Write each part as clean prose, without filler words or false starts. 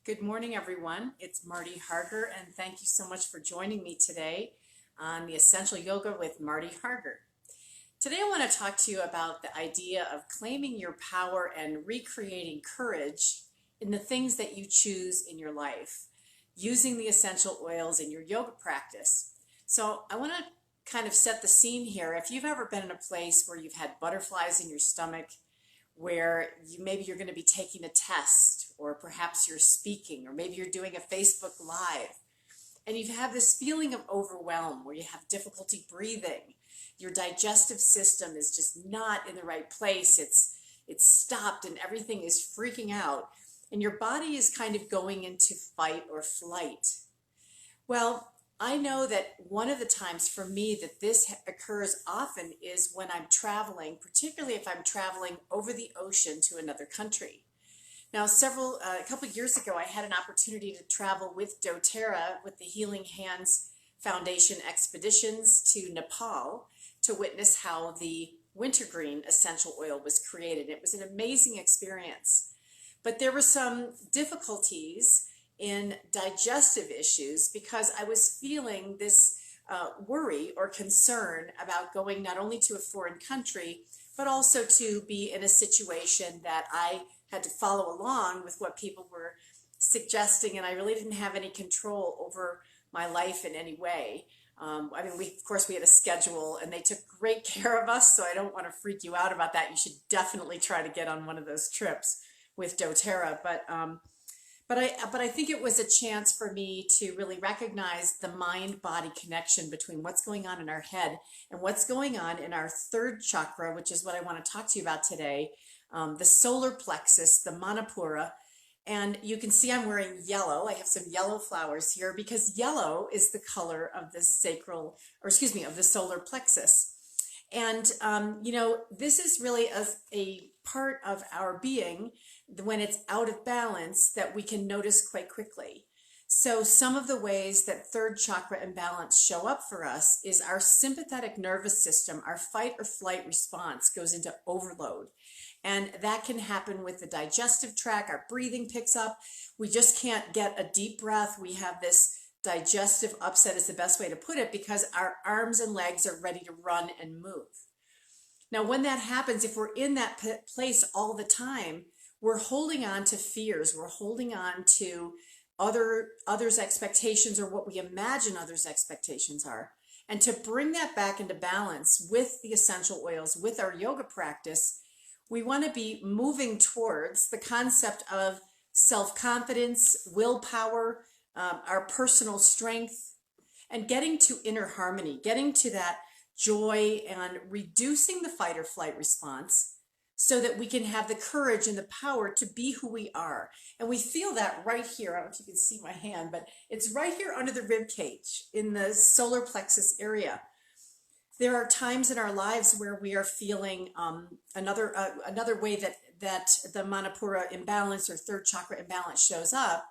Good morning, everyone. It's Marty Harger, and thank you so much for joining me today on the Essential Yoga with Marty Harger. Today, I want to talk to you about the idea of claiming your power and recreating courage in the things that you choose in your life, using the essential oils in your yoga practice. So, I want to kind of set the scene here. If you've ever been in a place where you've had butterflies in your stomach, where maybe you're going to be taking a test, or perhaps you're speaking, or maybe you're doing a Facebook Live, and you have this feeling of overwhelm where you have difficulty breathing. Your digestive system is just not in the right place. It's stopped and everything is freaking out, and your body is kind of going into fight or flight. Well, I know that one of the times for me that this occurs often is when I'm traveling, particularly if I'm traveling over the ocean to another country. Now, a couple of years ago, I had an opportunity to travel with doTERRA, with the Healing Hands Foundation expeditions to Nepal to witness how the wintergreen essential oil was created. It was an amazing experience, but there were some difficulties in digestive issues because I was feeling this worry or concern about going not only to a foreign country, but also to be in a situation that I had to follow along with what people were suggesting, and I really didn't have any control over my life in any way. Of course, we had a schedule, and they took great care of us, so I don't want to freak you out about that. You should definitely try to get on one of those trips with doTERRA, but I think it was a chance for me to really recognize the mind-body connection between what's going on in our head and what's going on in our third chakra, which is what I want to talk to you about today, the solar plexus, the Manipura. And you can see I'm wearing yellow. I have some yellow flowers here because yellow is the color of the of the solar plexus. And, this is really a part of our being when it's out of balance that we can notice quite quickly. So some of the ways that third chakra imbalance show up for us is our sympathetic nervous system, our fight or flight response goes into overload. And that can happen with the digestive tract. Our breathing picks up. We just can't get a deep breath. We have this digestive upset is the best way to put it because our arms and legs are ready to run and move. Now, when that happens, if we're in that place all the time, we're holding on to fears. We're holding on to others' expectations or what we imagine others' expectations are. And to bring that back into balance with the essential oils, with our yoga practice, we want to be moving towards the concept of self-confidence, willpower, our personal strength, and getting to inner harmony, getting to that joy and reducing the fight or flight response so that we can have the courage and the power to be who we are. And we feel that right here. I don't know if you can see my hand, but it's right here under the rib cage in the solar plexus area. There are times in our lives where we are feeling another way that the Manipura imbalance or third chakra imbalance shows up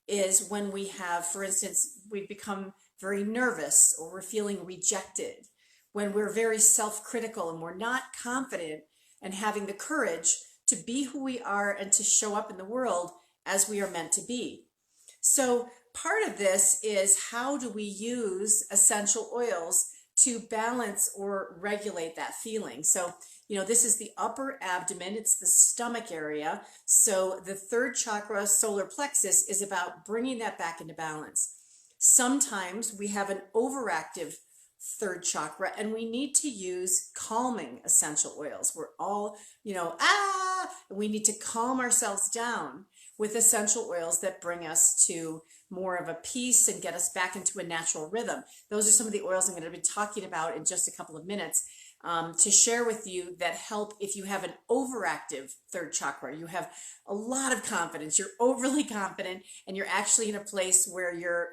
is when we have, for instance, we've become very nervous or we're feeling rejected, when we're very self-critical and we're not confident and having the courage to be who we are and to show up in the world as we are meant to be. So part of this is how do we use essential oils to balance or regulate that feeling. So, this is the upper abdomen. It's the stomach area. So the third chakra, solar plexus, is about bringing that back into balance. Sometimes we have an overactive third chakra and we need to use calming essential oils. We're all, we need to calm ourselves down with essential oils that bring us to more of a peace and get us back into a natural rhythm. Those are some of the oils I'm going to be talking about in just a couple of minutes to share with you that help if you have an overactive third chakra. You have a lot of confidence, you're overly confident, and you're actually in a place where you're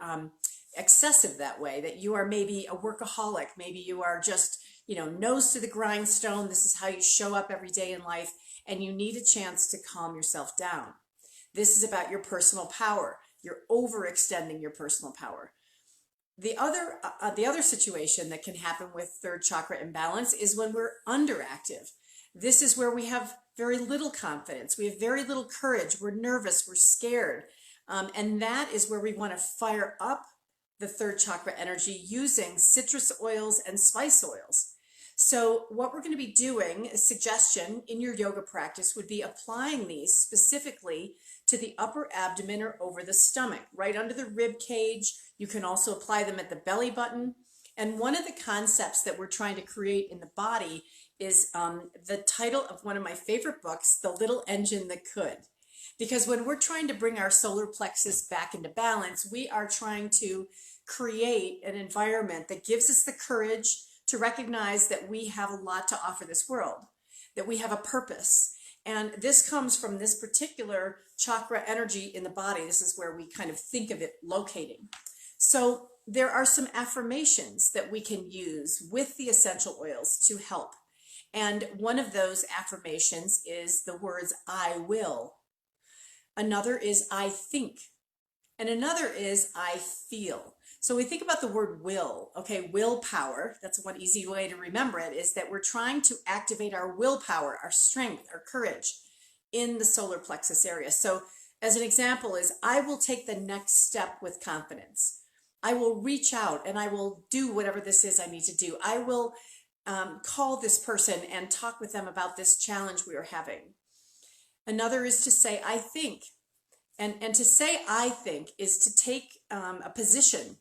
excessive that way, that you are maybe a workaholic, maybe you are just, nose to the grindstone. This is how you show up every day in life, and you need a chance to calm yourself down. This is about your personal power. You're overextending your personal power. The other situation that can happen with third chakra imbalance is when we're underactive. This is where we have very little confidence. We have very little courage. We're nervous. We're scared. And that is where we want to fire up the third chakra energy using citrus oils and spice oils. So what we're going to be doing, a suggestion in your yoga practice would be applying these specifically to the upper abdomen or over the stomach, right under the rib cage. You can also apply them at the belly button. And one of the concepts that we're trying to create in the body is the title of one of my favorite books, The Little Engine That Could. Because when we're trying to bring our solar plexus back into balance, we are trying to create an environment that gives us the courage to recognize that we have a lot to offer this world, that we have a purpose. And this comes from this particular chakra energy in the body. This is where we kind of think of it locating. So there are some affirmations that we can use with the essential oils to help. And one of those affirmations is the words, I will. Another is, I think. And another is, I feel. So we think about the word will, okay, willpower. That's one easy way to remember it, is that we're trying to activate our willpower, our strength, our courage in the solar plexus area. So as an example is, I will take the next step with confidence. I will reach out and I will do whatever this is I need to do. I will call this person and talk with them about this challenge we are having. Another is to say, I think. And to say, I think, is to take a position,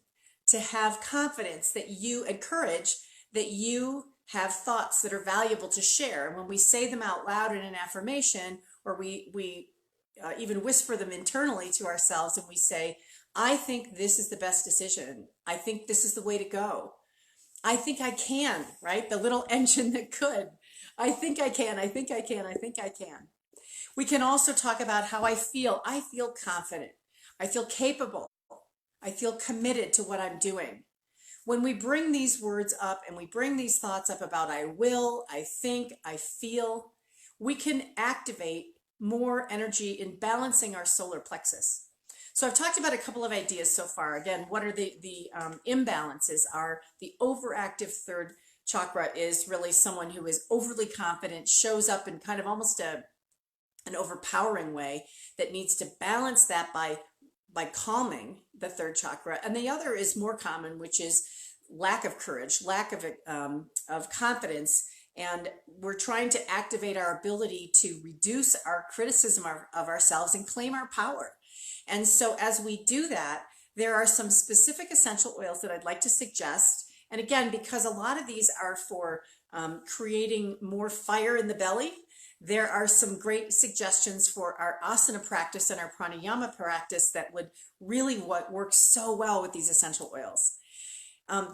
to have confidence that you, and courage that you have thoughts that are valuable to share. And when we say them out loud in an affirmation, or we even whisper them internally to ourselves, and we say, I think this is the best decision. I think this is the way to go. I think I can, right? The little engine that could. I think I can, I think I can, I think I can. We can also talk about how I feel. I feel confident. I feel capable. I feel committed to what I'm doing. When we bring these words up and we bring these thoughts up about I will, I think, I feel, we can activate more energy in balancing our solar plexus. So I've talked about a couple of ideas so far. Again, what are the imbalances are the overactive third chakra is really someone who is overly confident, shows up in kind of almost an overpowering way that needs to balance that by calming the third chakra. And the other is more common, which is lack of courage, lack of confidence. And we're trying to activate our ability to reduce our criticism of ourselves and claim our power. And so as we do that, there are some specific essential oils that I'd like to suggest. And again, because a lot of these are for creating more fire in the belly, there are some great suggestions for our asana practice and our pranayama practice that would really work so well with these essential oils.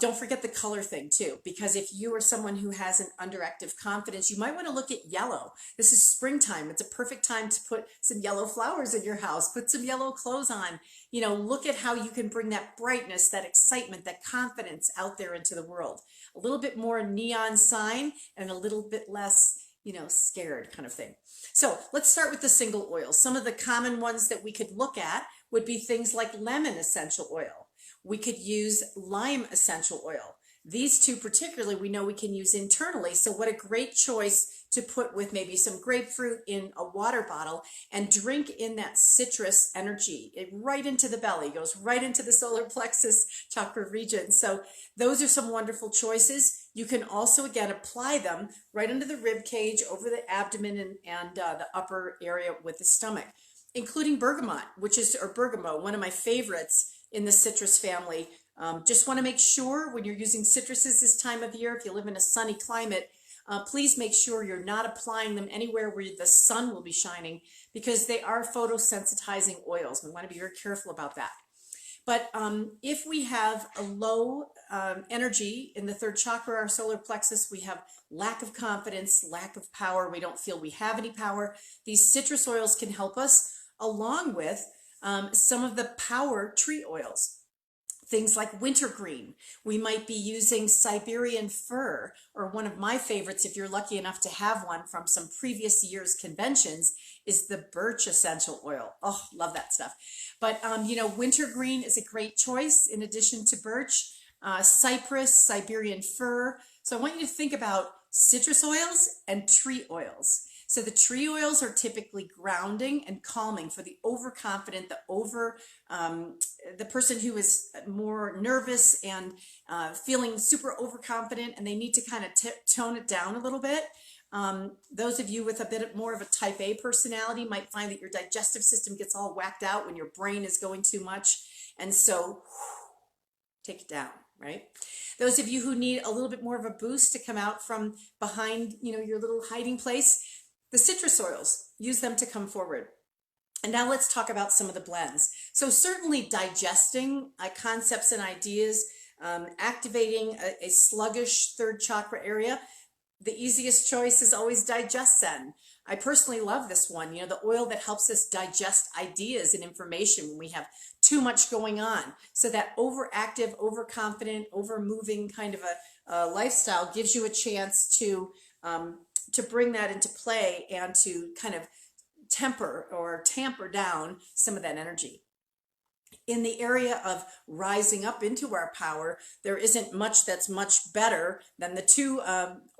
Don't forget the color thing too, because if you are someone who has an underactive confidence, you might want to look at yellow. This is springtime. It's a perfect time to put some yellow flowers in your house, put some yellow clothes on, look at how you can bring that brightness, that excitement, that confidence out there into the world. A little bit more neon sign and a little bit less scared kind of thing. So let's start with the single oils. Some of the common ones that we could look at would be things like lemon essential oil. We could use lime essential oil. These two particularly we know we can use internally. So what a great choice to put with maybe some grapefruit in a water bottle and drink in that citrus energy. It right into the belly, goes right into the solar plexus chakra region. So those are some wonderful choices. You can also, again, apply them right under the rib cage, over the abdomen and the upper area with the stomach, including bergamot, or bergamot, one of my favorites in the citrus family. Just want to make sure when you're using citruses this time of year, if you live in a sunny climate, please make sure you're not applying them anywhere where the sun will be shining, because they are photosensitizing oils. We want to be very careful about that. But if we have a low energy in the third chakra, our solar plexus, we have lack of confidence, lack of power, we don't feel we have any power, these citrus oils can help us, along with some of the power tree oils. Things like wintergreen. We might be using Siberian fir, or one of my favorites, if you're lucky enough to have one from some previous year's conventions, is the birch essential oil. Oh, love that stuff. But, wintergreen is a great choice in addition to birch, cypress, Siberian fir. So I want you to think about citrus oils and tree oils. So the tree oils are typically grounding and calming for the overconfident, the person who is more nervous and feeling super overconfident, and they need to kind of tone it down a little bit. Those of you with a bit more of a type A personality might find that your digestive system gets all whacked out when your brain is going too much. And so take it down, right? Those of you who need a little bit more of a boost to come out from behind, your little hiding place, the citrus oils, use them to come forward. And now let's talk about some of the blends. So certainly digesting concepts and ideas, activating a sluggish third chakra area. The easiest choice is always Digest-Zen. I personally love this one, the oil that helps us digest ideas and information when we have too much going on. So that overactive, overconfident, overmoving kind of a lifestyle gives you a chance to bring that into play and to kind of temper or tamper down some of that energy. In the area of rising up into our power, there isn't much that's much better than the two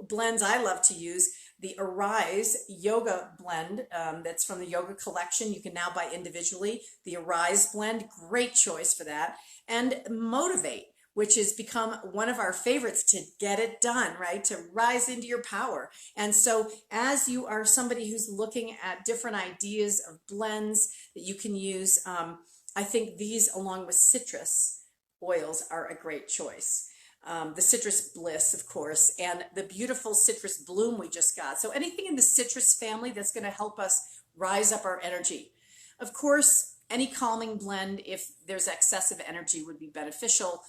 blends I love to use. The Arise Yoga blend that's from the Yoga Collection. You can now buy individually. The Arise blend, great choice for that. And Motivate, which has become one of our favorites to get it done, right? To rise into your power. And so as you are somebody who's looking at different ideas of blends that you can use, I think these, along with citrus oils, are a great choice. The Citrus Bliss, of course, and the beautiful Citrus Bloom we just got. So anything in the citrus family that's going to help us rise up our energy. Of course, any calming blend, if there's excessive energy, would be beneficial.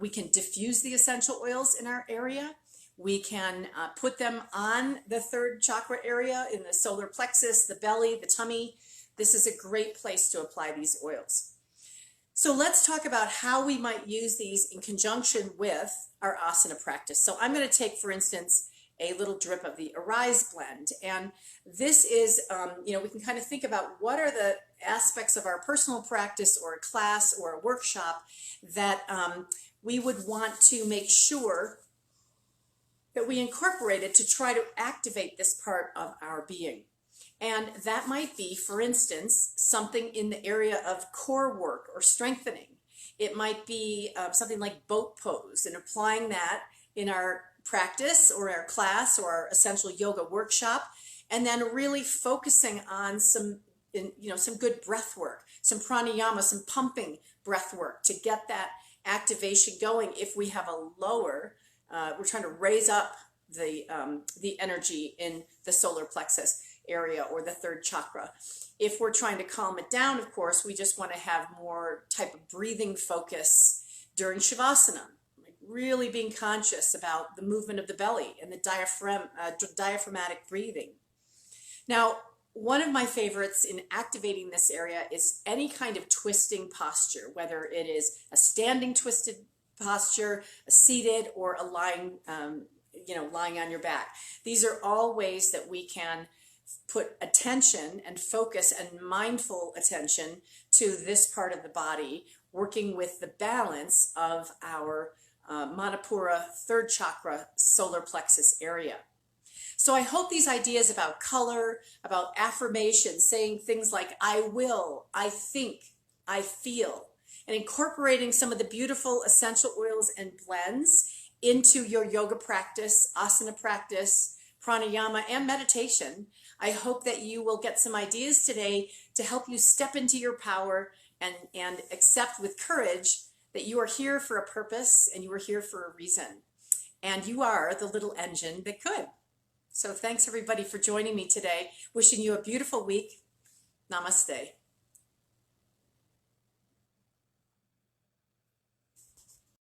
We can diffuse the essential oils in our area. We can put them on the third chakra area in the solar plexus, the belly, the tummy. This is a great place to apply these oils. So let's talk about how we might use these in conjunction with our asana practice. So I'm going to take, for instance, a little drip of the Arise blend. And this is, we can kind of think about what are the aspects of our personal practice or a class or a workshop that we would want to make sure that we incorporated to try to activate this part of our being. And that might be, for instance, something in the area of core work or strengthening. It might be something like boat pose, and applying that in our practice or our class or our essential yoga workshop, and then really focusing on some good breath work, some pranayama, some pumping breath work to get that activation going. If we have a lower, we're trying to raise up the energy in the solar plexus area or the third chakra. If we're trying to calm it down, of course, we just want to have more type of breathing focus during Shavasana, like really being conscious about the movement of the belly and the diaphragmatic breathing. Now, one of my favorites in activating this area is any kind of twisting posture, whether it is a standing twisted posture, a seated, or a lying, lying on your back. These are all ways that we can put attention and focus and mindful attention to this part of the body, working with the balance of our Manipura third chakra solar plexus area. So I hope these ideas about color, about affirmation, saying things like I will, I think, I feel, and incorporating some of the beautiful essential oils and blends into your yoga practice, asana practice, pranayama, and meditation. I hope that you will get some ideas today to help you step into your power and accept with courage that you are here for a purpose and you are here for a reason. And you are the little engine that could. So thanks everybody for joining me today. Wishing you a beautiful week. Namaste.